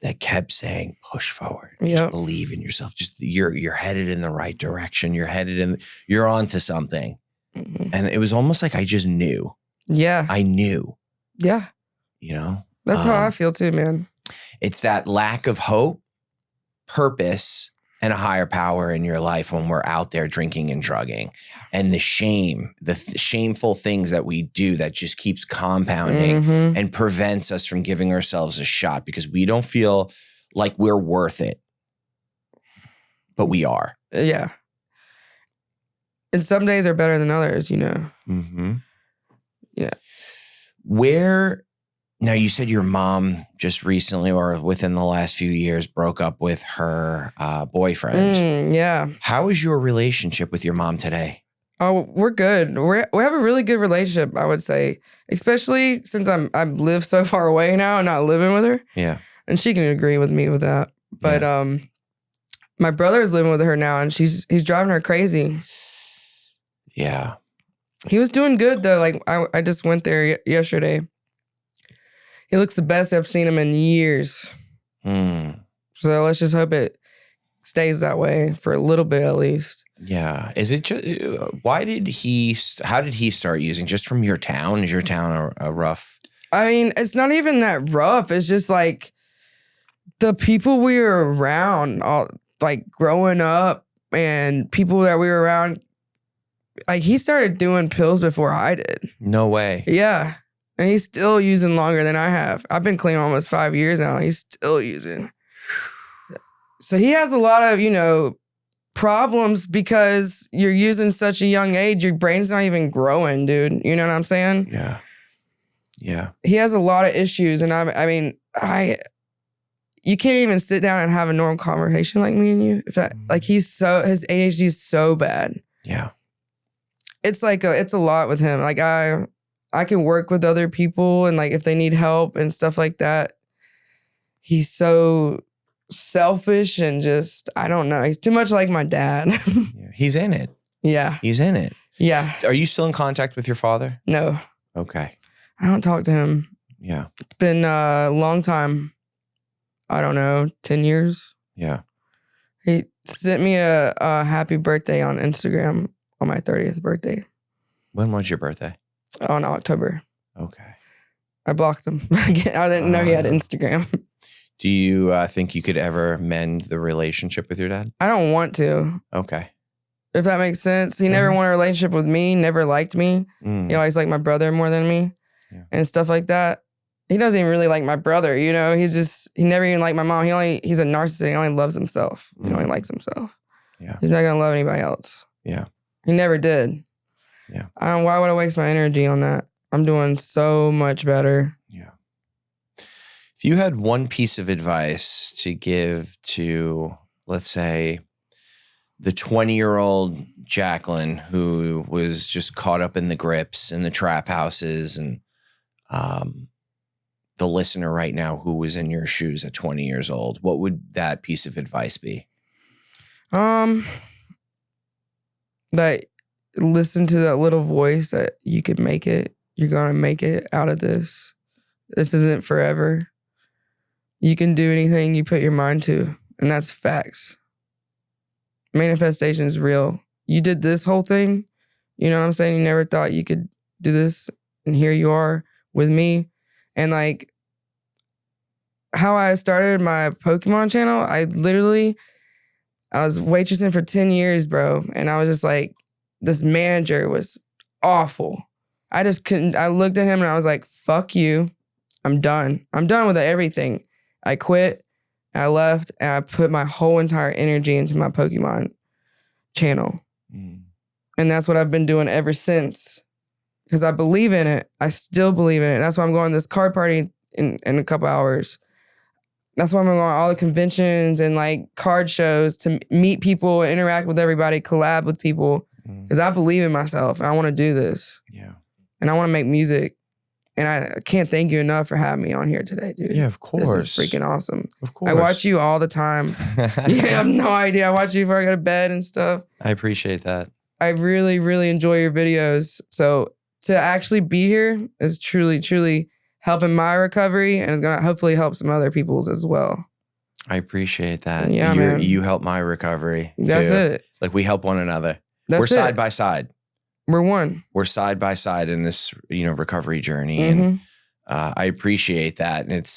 S1: that kept saying, push forward. Just believe in yourself. Just you're headed in the right direction. You're onto something. Mm-hmm. And it was almost like I just knew.
S2: Yeah.
S1: I knew.
S2: Yeah. That's how I feel too, man. It's
S1: that lack of hope, purpose, and a higher power in your life when we're out there drinking and drugging. And the shame, shameful things that we do that just keeps compounding and prevents us from giving ourselves a shot because we don't feel like we're worth it. But we are.
S2: Yeah. And some days are better than others,
S1: Mm-hmm.
S2: Yeah.
S1: Now, you said your mom just recently or within the last few years broke up with her boyfriend.
S2: Yeah.
S1: How is your relationship with your mom today?
S2: Oh, we're good. We have a really good relationship, I would say, especially since I live so far away now and not living with her.
S1: Yeah.
S2: And she can agree with me with that. But my brother is living with her now and he's driving her crazy.
S1: Yeah.
S2: He was doing good though. Like I just went there yesterday. He looks the best I've seen him in years. So let's just hope it stays that way for a little bit at least.
S1: Yeah. Is it just, how did he start using? Just from your town? Is your town a rough?
S2: I mean, it's not even that rough. It's just like the people we were around, like growing up and people that we were around, like he started doing pills before I did.
S1: No way.
S2: Yeah. And he's still using longer than I have. I've been clean almost 5 years now. He's still using. So he has a lot of, problems because you're using such a young age. Your brain's not even growing, dude. You know what I'm saying?
S1: Yeah. Yeah.
S2: He has a lot of issues. And you can't even sit down and have a normal conversation like me and you. His ADHD is so bad.
S1: Yeah.
S2: It's it's a lot with him. Like I can work with other people and like if they need help and stuff like that. He's so selfish and just, I don't know. He's too much like my dad.
S1: Yeah. He's in it.
S2: Yeah.
S1: He's in it.
S2: Yeah.
S1: Are you still in contact with your father?
S2: No.
S1: Okay.
S2: I don't talk to him.
S1: Yeah.
S2: It's been a long time. I don't know, 10 years.
S1: Yeah.
S2: He sent me a happy birthday on Instagram on my 30th birthday.
S1: When was your birthday?
S2: On October.
S1: Okay.
S2: I blocked him. I didn't know he had Instagram.
S1: Do you think you could ever mend the relationship with your dad?
S2: I don't want to.
S1: Okay.
S2: If that makes sense. He never wanted a relationship with me, never liked me. He always liked my brother more than me and stuff like that. He doesn't even really like my brother, you know? He never even liked my mom. He's a narcissist. He only loves himself. He only likes himself.
S1: Yeah.
S2: He's not going to love anybody else.
S1: Yeah.
S2: He never did.
S1: Yeah.
S2: Why would I waste my energy on that? I'm doing so much better.
S1: Yeah. If you had one piece of advice to give to, let's say, the 20-year-old Jaclyn who was just caught up in the grips and the trap houses, and the listener right now who was in your shoes at 20 years old, what would that piece of advice be?
S2: That listen to that little voice that you could make it. You're going to make it out of this. This isn't forever. You can do anything you put your mind to, and that's facts. Manifestation is real. You did this whole thing, you know what I'm saying? You never thought you could do this, and here you are with me. And like how I started my Pokemon channel, I was waitressing for 10 years, bro. And I was just like, this manager was awful. I just couldn't, I looked at him and I was like, fuck you. I'm done. I'm done with everything. I quit, I left, and I put my whole entire energy into my Pokemon channel. And that's what I've been doing ever since. Because I believe in it. I still believe in it. That's why I'm going to this card party in a couple hours. That's why I'm going to all the conventions and like card shows to meet people, interact with everybody, collab with people. Because I believe in myself and I want to do this. Yeah. And I want to make music. And I can't thank you enough for having me on here today, dude.
S1: Yeah, of course.
S2: This is freaking awesome.
S1: Of course.
S2: I watch you all the time. You have no idea. I watch you before I go to bed and stuff.
S1: I appreciate that.
S2: I really, really enjoy your videos. So to actually be here is truly, truly helping my recovery, and it's going to hopefully help some other people's as well.
S1: I appreciate that.
S2: Yeah, man.
S1: You help my recovery.
S2: That's
S1: too.
S2: it.
S1: Like we help one another.
S2: We're
S1: side by side.
S2: We're one. We're
S1: side by side in this, recovery journey. And I appreciate that. And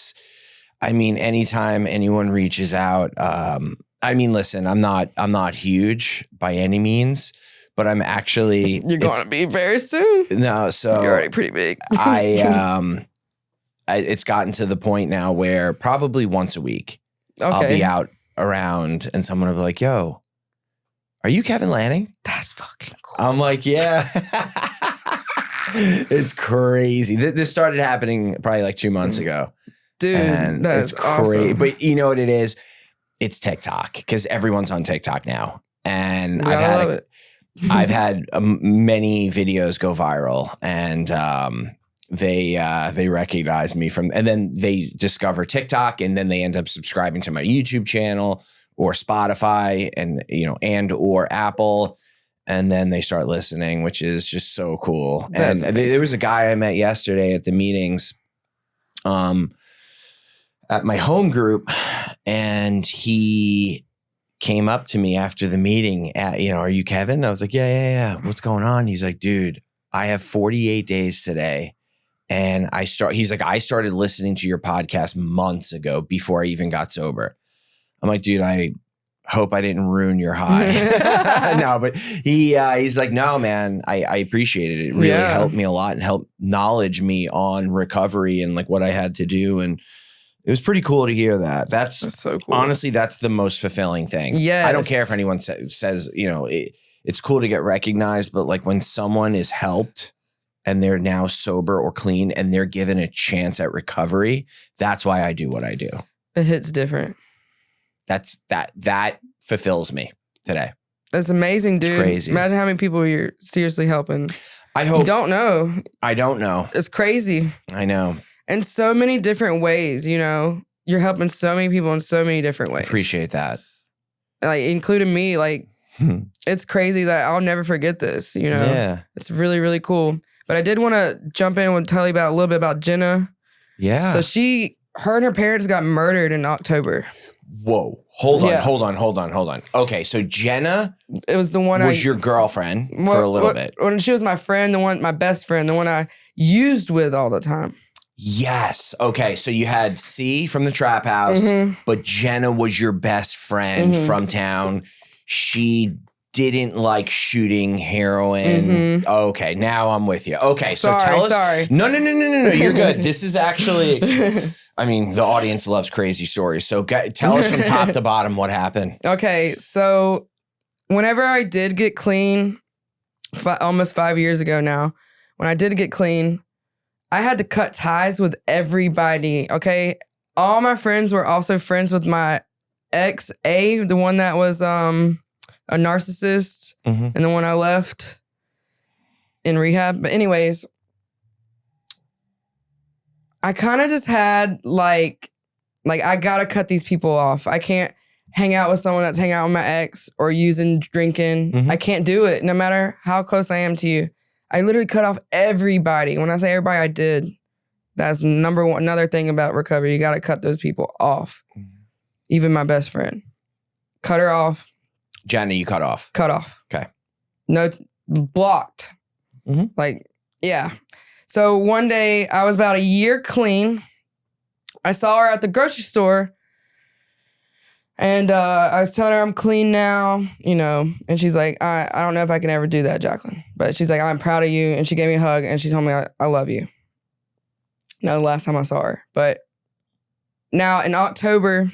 S1: anytime anyone reaches out, listen, I'm not huge by any means, but I'm actually.
S2: You're going to be very soon.
S1: No, so.
S2: You're already pretty big.
S1: It's gotten to the point now where probably once a week, I'll be out around and someone will be like, yo, are you Kevin Lanning?
S2: That's fucking cool.
S1: I'm like, yeah. It's crazy. This started happening probably like 2 months ago.
S2: Dude,
S1: and
S2: that's awesome.
S1: But you know what it is? It's TikTok, because everyone's on TikTok now. And I've had many videos go viral, and they recognize me and then they discover TikTok, and then they end up subscribing to my YouTube channel or Spotify and or Apple. And then they start listening, which is just so cool. And there was a guy I met yesterday at the meetings at my home group, and he came up to me after the meeting are you Kevin? I was like, yeah. What's going on? He's like, dude, I have 48 days today. And I started listening to your podcast months ago before I even got sober. I'm like, dude, I hope I didn't ruin your high. No, but he's like, no, man, I appreciate it. It really helped me a lot and helped knowledge me on recovery and like what I had to do. And it was pretty cool to hear that. That's so cool. Honestly, that's the most fulfilling thing. Yes. I don't care if anyone says, it's cool to get recognized, but like when someone is helped and they're now sober or clean and they're given a chance at recovery, that's why I do what I do.
S2: It hits different.
S1: That fulfills me today.
S2: That's amazing, dude.
S1: It's crazy.
S2: Imagine how many people you're seriously helping.
S1: I hope.
S2: You don't know.
S1: I don't know.
S2: It's crazy.
S1: I know. In
S2: so many different ways, you're helping so many people in so many different ways.
S1: Appreciate that.
S2: Like, including me, like, it's crazy that I'll never forget this, Yeah. It's really, really cool. But I did want to jump in and tell you a little bit about Jenna.
S1: Yeah.
S2: So her and her parents got murdered in October.
S1: Whoa. Hold on. Okay, so Jenna
S2: it was the one
S1: was your girlfriend for a little bit.
S2: When she was my friend, my best friend, the one I used with all the time.
S1: Yes. Okay, so you had C from the trap house, but Jenna was your best friend from town. She didn't like shooting heroin. Okay, now I'm with you. Okay, so tell us.
S2: Sorry.
S1: No, you're good. This is actually, I mean, the audience loves crazy stories. So tell us from top to bottom what happened.
S2: Okay, so whenever I did get clean, almost 5 years ago now, when I did get clean, I had to cut ties with everybody, okay? All my friends were also friends with my ex, the one that was a narcissist, and the one I left in rehab. But anyways, I kind of just had like I gotta cut these people off. I can't hang out with someone that's hanging out with my ex or using, drinking. I can't do it no matter how close I am to you. I literally cut off everybody. When I say everybody, I did. That's number one. Another thing about recovery, you got to cut those people off. Even my best friend. Cut her off.
S1: Jenna, you cut off.
S2: Cut off.
S1: Okay.
S2: No, blocked. Like, yeah. So one day, I was about a year clean. I saw her at the grocery store. And I was telling her I'm clean now, you know, and she's like, I don't know if I can ever do that, Jaclyn. But she's like, I'm proud of you. And she gave me a hug and she told me, I love you. That was the last time I saw her. But now in October,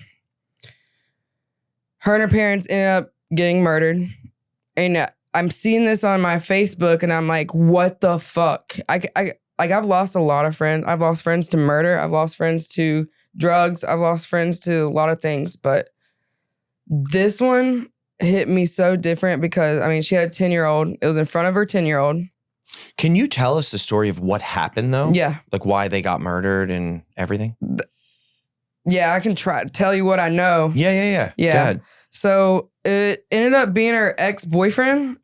S2: her and her parents ended up getting murdered. And I'm seeing this on my Facebook and I'm like, what the fuck? I've lost a lot of friends. I've lost friends to murder. I've lost friends to drugs. I've lost friends to a lot of things. But this one hit me so different because, I mean, she had a 10-year-old. It was in front of her 10-year-old.
S1: Can you tell us the story of what happened, though?
S2: Yeah.
S1: Like why they got murdered and everything?
S2: Yeah, I can try to tell you what I know.
S1: Yeah. Go ahead.
S2: So it ended up being her ex-boyfriend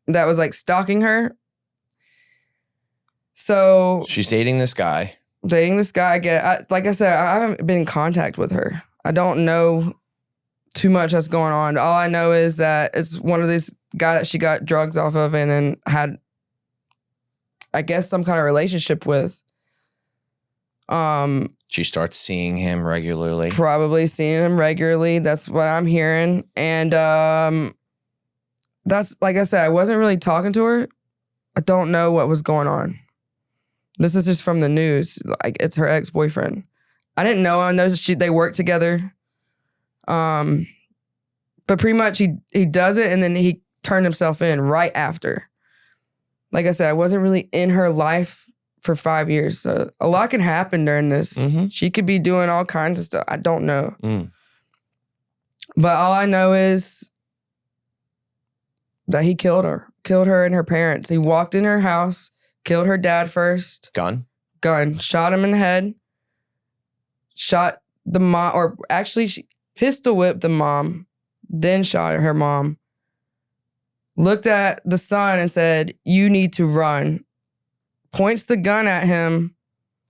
S2: that was like stalking her. So
S1: she's dating this guy.
S2: Like I said, I haven't been in contact with her. I don't know too much that's going on. All I know is that it's one of these guys that she got drugs off of and then had, I guess, some kind of relationship with.
S1: She starts seeing him regularly.
S2: Probably seeing him regularly. That's what I'm hearing. And that's, like I said, I wasn't really talking to her. I don't know what was going on. This is just from the news. Like, it's her ex-boyfriend. I didn't know. I know they work together. But pretty much he does it and then he turned himself in right after. Like I said, I wasn't really in her life for 5 years. So a lot can happen during this. She could be doing all kinds of stuff. I don't know. But all I know is that he killed her and her parents. He walked in her house, killed her dad first.
S1: Gun,
S2: shot him in the head, shot the mom, or actually she pistol whipped the mom, then shot her mom. Looked at the son and said, "You need to run." Points the gun at him,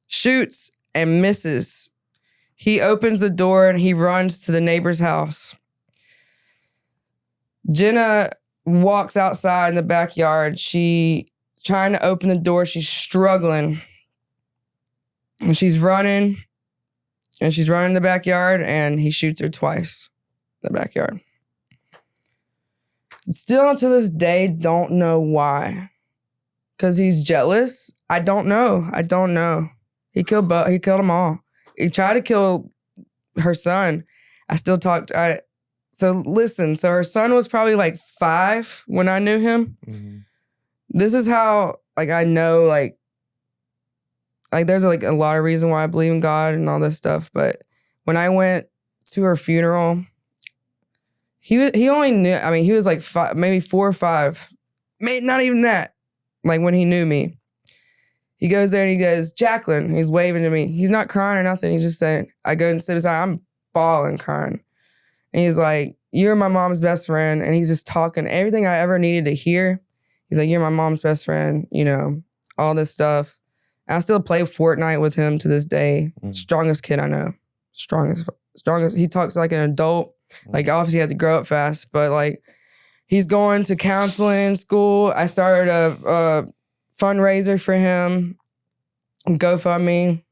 S2: shoots, and misses. He opens the door and he runs to the neighbor's house. Jenna walks outside in the backyard. She trying to open the door. She's struggling. And she's running. And she's running in the backyard and he shoots her twice in the backyard. Still to this day, don't know why. Because he's jealous? I don't know. He killed them all. He tried to kill her son. I still talked. So listen, so her son was probably like 5 when I knew him. This is how, like, I know, like there's like a lot of reason why I believe in God and all this stuff. But when I went to her funeral, he only knew, I mean, he was like 5, maybe 4 or 5, maybe not even that. Like when he knew me, he goes there and he goes, "Jaclyn," he's waving to me. He's not crying or nothing. He's just saying, I go and sit beside, I'm bawling, crying. And he's like, "You're my mom's best friend." And he's just talking everything I ever needed to hear. He's like, "You're my mom's best friend," you know, all this stuff. And I still play Fortnite with him to this day. Strongest kid I know. Strongest strong as he talks like an adult. Like obviously he had to grow up fast, but like he's going to counseling school. I started a fundraiser for him, GoFundMe.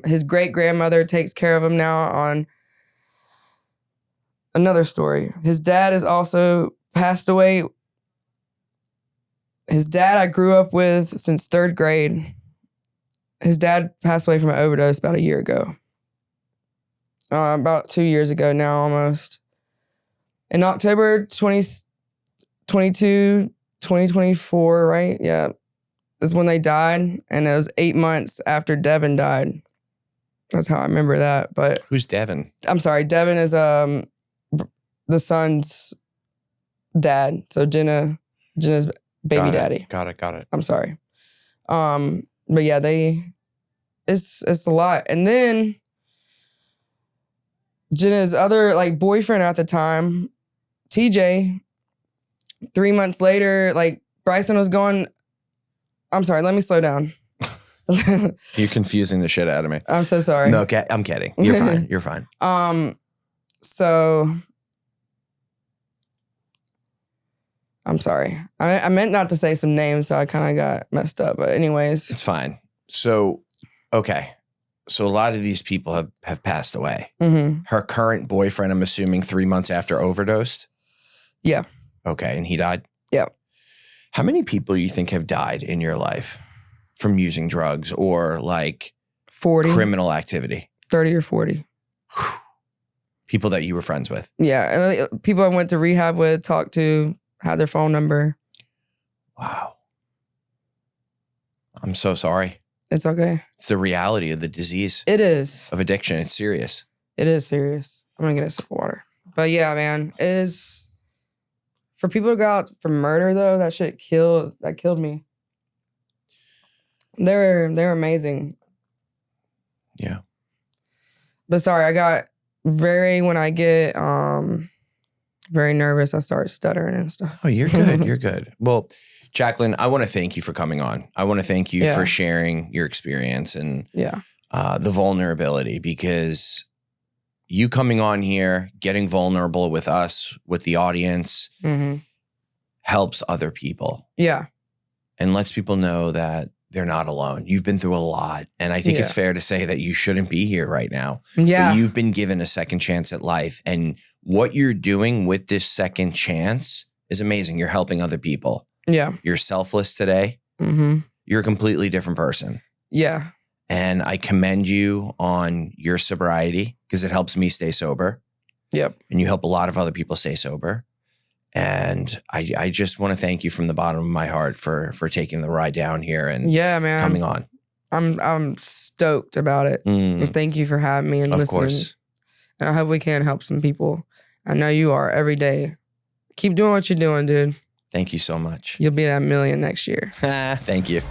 S2: His great grandmother takes care of him now on another story. His dad is also passed away. His dad I grew up with since 3rd grade. His dad passed away from an overdose about a year ago. About 2 years ago now almost. In October 2024, right? Yeah. Is when they died. And it was 8 months after Devin died. That's how I remember that. But
S1: who's Devin?
S2: I'm sorry. Devin is the son's dad. So Jenna's baby daddy.
S1: Got it.
S2: I'm sorry. But yeah, it's a lot. And then Jenna's other like boyfriend at the time, TJ, 3 months later, like Bryson was going, I'm sorry, let me slow down.
S1: You're confusing the shit out of me.
S2: I'm so sorry.
S1: No, okay, I'm kidding. You're fine. You're fine.
S2: So I'm sorry. I meant not to say some names, so I kind of got messed up. But anyways.
S1: It's fine. So, okay. So a lot of these people have passed away.
S2: Mm-hmm.
S1: Her current boyfriend, I'm assuming 3 months after overdosed?
S2: Yeah.
S1: Okay. And he died?
S2: Yeah.
S1: How many people you think have died in your life from using drugs or like
S2: 40
S1: criminal activity?
S2: 30 or 40.
S1: People that you were friends with?
S2: Yeah. And people I went to rehab with, talked to, had their phone number.
S1: Wow. I'm so sorry.
S2: It's okay.
S1: It's the reality of the disease.
S2: It is.
S1: Of addiction. It's serious.
S2: It is serious. I'm going to get a sip of water. But yeah, man, it is. For people to go out for murder, though, that shit killed me. They're amazing.
S1: Yeah.
S2: But sorry, I got when I get very nervous, I start stuttering and stuff.
S1: Oh, you're good. You're good. Well, Jaclyn, I want to thank you for coming on. I want to thank you for sharing your experience and the vulnerability, because you coming on here, getting vulnerable with us, with the audience, helps other people.
S2: Yeah.
S1: And lets people know that they're not alone. You've been through a lot. And I think it's fair to say that you shouldn't be here right now.
S2: Yeah.
S1: But you've been given a second chance at life. And what you're doing with this second chance is amazing. You're helping other people.
S2: Yeah.
S1: You're selfless today.
S2: Mm-hmm.
S1: You're a completely different person.
S2: Yeah.
S1: And I commend you on your sobriety because it helps me stay sober.
S2: Yep.
S1: And you help a lot of other people stay sober. And I just want to thank you from the bottom of my heart for taking the ride down here and coming on.
S2: I'm stoked about it. And thank you for having me and listening. Of course. And I hope we can help some people. I know you are every day. Keep doing what you're doing, dude.
S1: Thank you so much.
S2: You'll be at 1 million next year.
S1: Thank you.